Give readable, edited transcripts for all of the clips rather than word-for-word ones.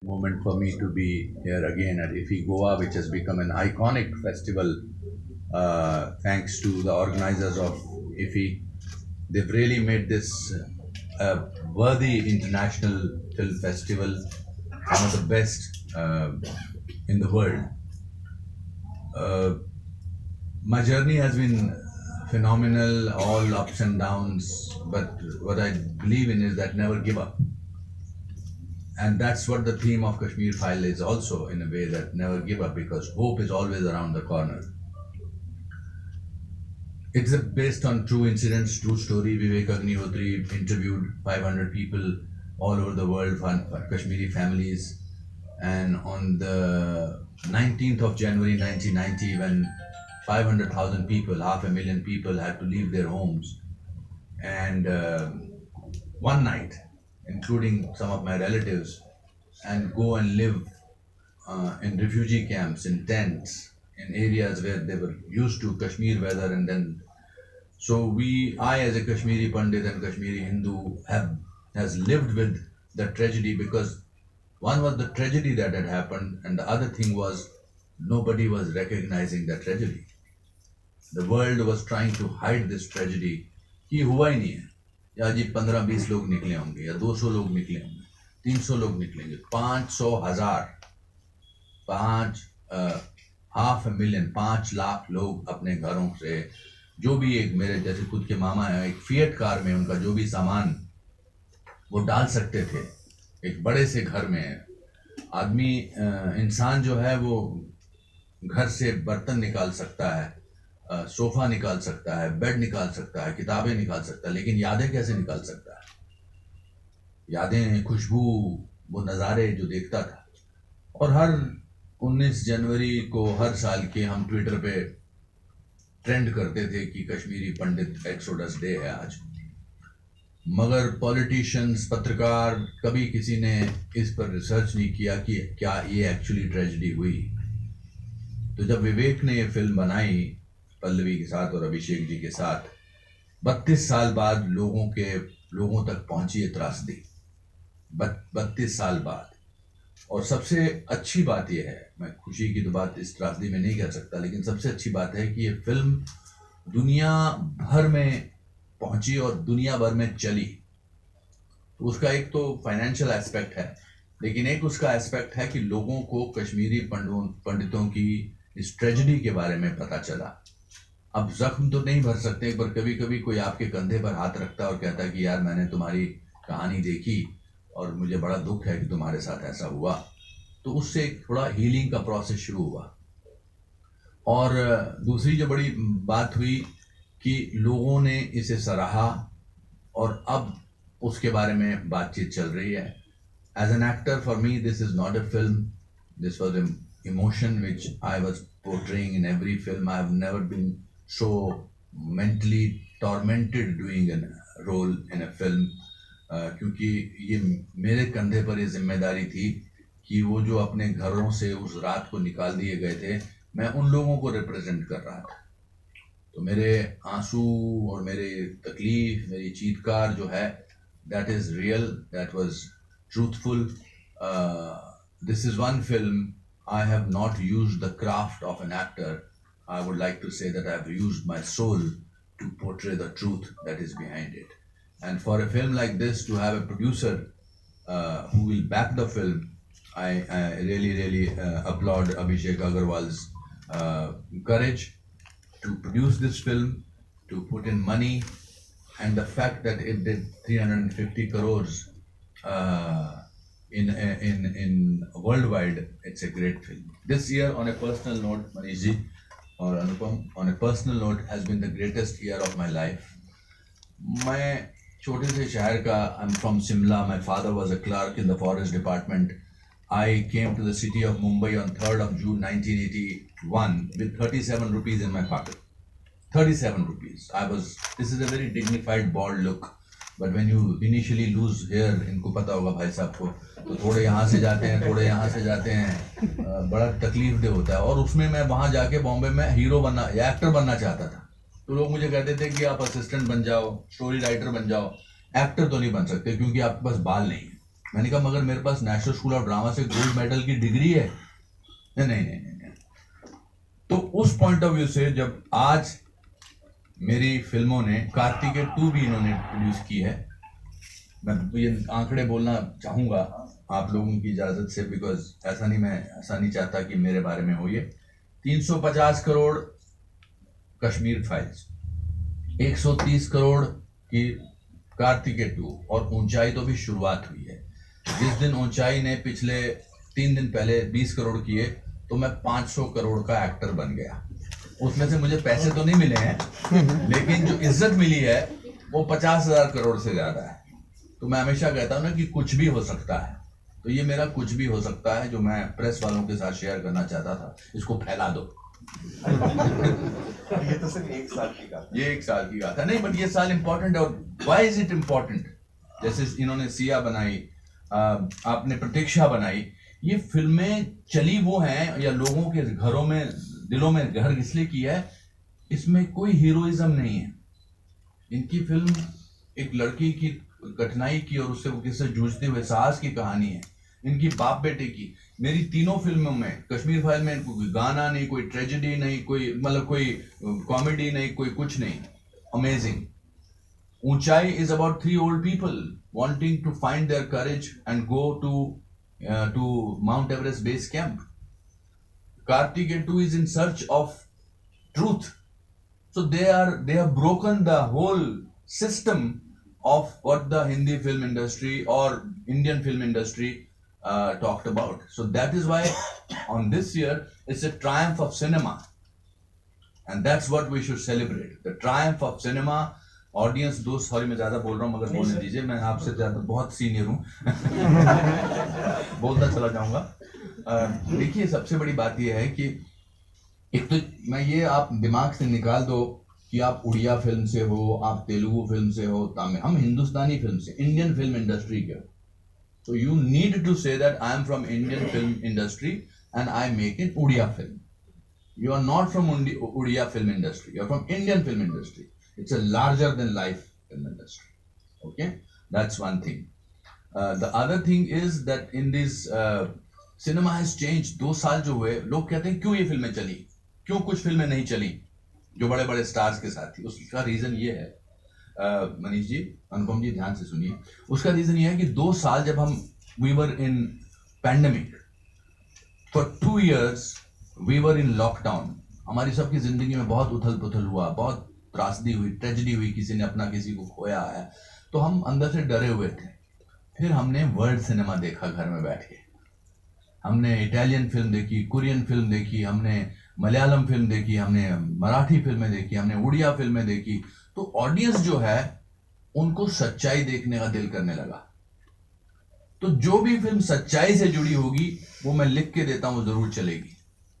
moment for me to be here again at IFFI Goa, which has become an iconic festival thanks to the organizers of IFFI. They've really made this a worthy international film festival, one of the best in the world. Uh, my journey has been phenomenal, all ups and downs, but what I believe in is that never give up. And that's what the theme of Kashmir File is also, in a way, that never give up, because hope is always around the corner. It's based on true incidents, true story. Vivek Agnihotri interviewed 500 people all over the world, Kashmiri families. And on the 19th of January 1990, when 500,000 people, 500,000 people had to leave their homes, and one night, including some of my relatives, and go and live in refugee camps, in tents, in areas where they were used to Kashmir weather. And then, I as a Kashmiri Pandit and Kashmiri Hindu has lived with the tragedy, because one was the tragedy that had happened, and the other thing was nobody was recognizing the tragedy. The world was trying to hide this tragedy कि हुआ ही नहीं है, या जी 15-20 लोग निकले होंगे, या 200 लोग निकले होंगे, 300 लोग निकलेंगे, 500,000, 500,000, 5 लाख लोग अपने घरों से, जो भी, एक मेरे जैसे खुद के मामा है, एक फिएट कार में उनका जो भी सामान वो डाल सकते थे, एक बड़े से घर में आदमी, इंसान जो है वो घर से बर्तन निकाल सकता है, सोफा निकाल सकता है, बेड निकाल सकता है, किताबें निकाल सकता है, लेकिन यादें कैसे निकाल सकता है? यादें, खुशबू, वो नज़ारे जो देखता था। और हर 19 जनवरी को हर साल के हम ट्विटर पे ट्रेंड करते थे कि कश्मीरी पंडित एक्सोडस डे है आज। मगर पॉलिटिशियंस, पत्रकार, कभी किसी ने इस पर रिसर्च नहीं किया कि क्या ये एक्चुअली ट्रेजेडी हुई। तो जब विवेक ने ये फिल्म बनाई पल्लवी के साथ और अभिषेक जी के साथ, 32 साल बाद लोगों तक पहुंची ये त्रासदी, 32 साल बाद। और सबसे अच्छी बात यह है, मैं खुशी की तो बात इस त्रासदी में नहीं कह सकता, लेकिन सबसे अच्छी बात है कि ये फिल्म दुनिया भर में पहुंची और दुनिया भर में चली। तो उसका एक तो फाइनेंशियल एस्पेक्ट है, लेकिन एक उसका एस्पेक्ट है कि लोगों को कश्मीरी पंडितों की इस ट्रेजेडी के बारे में पता चला। अब जख्म तो नहीं भर सकते, पर कभी कभी कोई आपके कंधे पर हाथ रखता है और कहता है कि यार मैंने तुम्हारी कहानी देखी और मुझे बड़ा दुख है कि तुम्हारे साथ ऐसा हुआ, तो उससे एक थोड़ा हीलिंग का प्रोसेस शुरू हुआ। और दूसरी जो बड़ी बात हुई कि लोगों ने इसे सराहा और अब उसके बारे में बातचीत चल रही है। As an actor, for me this is not a film, this was an emotion which I was portraying in every film. I have never been so mentally tormented doing a role in a film, क्योंकि ये मेरे कंधे पर ये जिम्मेदारी थी कि वो जो अपने घरों से उस रात को निकाल दिए गए थे, मैं उन लोगों को रिप्रेजेंट कर रहा था। तो मेरे आंसू और मेरे तकलीफ, मेरी चीत्कार जो है, that is real, that was truthful. This is one film I have not used the craft of an actor. I would like to say that I have used my soul to portray the truth that is behind it. And for a film like this, to have a producer who will back the film, I really applaud Abhishek Agarwal's courage to produce this film, to put in money, and the fact that it did 350 crores in worldwide. It's a great film. This year, on a personal note, Manish ji or Anupam, on a personal note, has been the greatest year of my life. मैं छोटे से शहर का, I'm from Simla. My father was a clerk in the forest department. I came to the city of Mumbai on 3rd of June 1981 with 37 rupees in my pocket. 37 rupees. This is a very dignified, bald look. But when you initially lose hair, इनको पता होगा भाई साहब को, तो थोड़े यहाँ से जाते हैं, थोड़े यहाँ से जाते हैं, बड़ा तकलीफ दे होता है। और उसमें मैं वहाँ जाके बॉम्बे में हीरो बनना या एक्टर बनना चाहता था। तो लोग मुझे कहते थे कि आप असिस्टेंट बन जाओ, स्टोरी राइटर बन जाओ, एक्टर तो नहीं बन सकते क्योंकि आपके पास बाल नहीं है। मैंने कहा मगर मेरे पास नेशनल स्कूल ऑफ ड्रामा से गोल्ड मेडल की डिग्री है। नहीं। तो उस पॉइंट ऑफ व्यू से जब आज मेरी फिल्मों ने, कार्तिकेय 2 भी इन्होंने प्रोड्यूस की है, मैं ये आंकड़े बोलना चाहूँगा आप लोगों की इजाज़त से, बिकॉज ऐसा नहीं चाहता कि मेरे बारे में हो ये। 350 करोड़ कश्मीर फाइल्स, 130 करोड़ की कार्तिकेय 2, और ऊंचाई तो भी शुरुआत हुई है। जिस दिन ऊंचाई ने पिछले 3 दिन पहले 20 करोड़ किए तो मैं 500 करोड़ का एक्टर बन गया। उसमें से मुझे पैसे तो नहीं मिले हैं, लेकिन जो इज्जत मिली है वो 50,000 करोड़ से ज्यादा है। तो मैं हमेशा कहता हूँ ना कि कुछ भी हो सकता है, तो ये मेरा कुछ भी हो सकता है जो मैं प्रेस वालों के साथ शेयर करना चाहता था, इसको फैला दो। ये तो सिर्फ 1 साल की बात है। ये 1 साल की बात है, नहीं बट ये साल इंपॉर्टेंट है। और व्हाई इज इट इंपॉर्टेंट? जैसे इन्होंने सिया बनाई, आपने प्रतीक्षा बनाई, ये फिल्में चली वो हैं या लोगों के घरों में, दिलों में घर इसलिए किया है, इसमें कोई हीरोइज्म नहीं है। इनकी फिल्म एक लड़की की कठिनाई की और उससे वो किससे जूझते हुए साहस की कहानी है, इनकी बाप बेटे की। मेरी तीनों फिल्मों में, कश्मीर फाइल में कोई गाना नहीं, कोई ट्रेजेडी नहीं, कोई मतलब कोई कॉमेडी नहीं, कोई कुछ नहीं, अमेजिंग। ऊंचाई is about 3 old people wanting to find their courage and go to Mount Everest base camp. Kartikeya 2 is in search of truth. So they have broken the whole system of what the Hindi film industry or Indian film industry talked about. So that is why on this year it's a triumph of cinema, and that's what we should celebrate, the triumph of cinema. Audience दोस्त, sorry मैं ज्यादा बोल रहा हूँ मगर बोलने दीजिए, मैं आपसे ज्यादा बहुत सीनियर हूँ बोलता चला जाऊंगा। देखिए सबसे बड़ी बात यह है कि एक तो मैं ये, आप दिमाग से निकाल दो कि आप उड़िया फिल्म से हो, आप तेलुगु फिल्म से हो, तमिल, हम हिंदुस्तानी फिल्म से, इंडियन फिल्म इंडस्ट्री के हो। तो you need to say that I am from Indian film industry and I make in Odia film. You are not from Odia film industry, you are from Indian film industry. It's a larger than life film industry. Okay, that's one thing. The other thing is that in this cinema has changed. 2 साल जो हुए, लोग कहते हैं क्यों ये फिल्में चली, क्यों कुछ फिल्में नहीं चली जो बड़े बड़े स्टार्स के साथ थी। उसका रीजन ये है, मनीष जी, अनुपम जी ध्यान से सुनिए, उसका रीजन ये है कि 2 साल जब हम we were in pandemic, for 2 years we were in lockdown, हमारी सबकी जिंदगी में बहुत उथल पुथल हुआ, बहुत त्रासदी हुई, ट्रेजेडी हुई, किसी ने अपना किसी को खोया है, तो हम अंदर से डरे हुए थे। फिर हमने वर्ल्ड सिनेमा देखा घर में बैठ के, हमने इटालियन फिल्म देखी, कोरियन फिल्म देखी, हमने मलयालम फिल्म देखी, हमने मराठी फिल्में देखी, हमने उड़िया फिल्में देखी। तो ऑडियंस जो है उनको सच्चाई देखने का दिल करने लगा। तो जो भी फिल्म सच्चाई से जुड़ी होगी वो मैं लिख के देता हूँ जरूर चलेगी,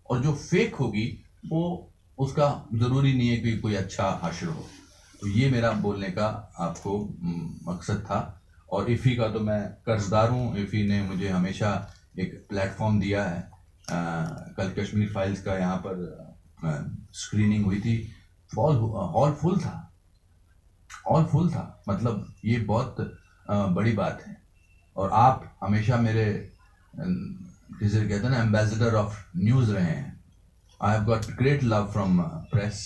और जो फेक होगी वो उसका जरूरी नहीं है कि कोई अच्छा हाशिर हो। तो ये मेरा बोलने का आपको मकसद था। और इफ़ी का तो मैं कर्जदार हूँ, इफ़ी ने मुझे हमेशा एक प्लेटफॉर्म दिया है। कल कश्मीर फाइल्स का यहाँ पर स्क्रीनिंग हुई थी, हॉल फुल था, मतलब ये बहुत बड़ी बात है। और आप हमेशा मेरे जिसे कहते हैं ना एम्बेसडर ऑफ न्यूज़ रहे हैं। I have got great love from press,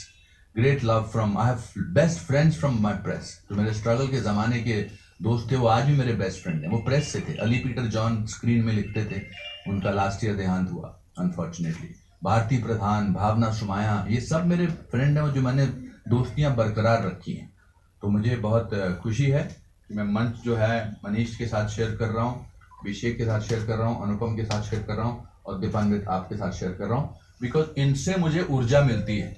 great love from, I have best friends from my press. तो मेरे स्ट्रगल के ज़माने के दोस्त थे, वो आज भी मेरे बेस्ट फ्रेंड हैं, वो प्रेस से थे। अली पीटर जॉन स्क्रीन में लिखते थे, उनका लास्ट ईयर देहांत हुआ अनफॉर्चुनेटली। भारती प्रधान, भावना सुमाया, ये सब मेरे फ्रेंड हैं जो मैंने दोस्तियां बरकरार रखी हैं। तो मुझे बहुत खुशी है कि मैं मंच जो है मनीष के साथ शेयर कर रहा हूँ, अभिषेक के साथ शेयर कर रहा हूँ, अनुपम के साथ शेयर कर रहा हूँ, और दीपान्वित आपके साथ शेयर कर रहा हूँ, बिकॉज इनसे मुझे ऊर्जा मिलती है।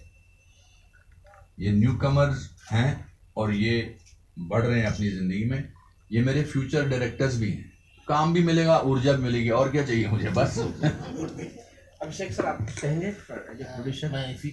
ये न्यू कमर्स हैं और ये बढ़ रहे हैं अपनी ज़िंदगी में, ये मेरे फ्यूचर डायरेक्टर्स भी हैं। काम भी मिलेगा, ऊर्जा भी मिलेगी, और क्या चाहिए मुझे बस। अभिषेक सर, आप कहेंगे प्रोड्यूसर? मैं इसी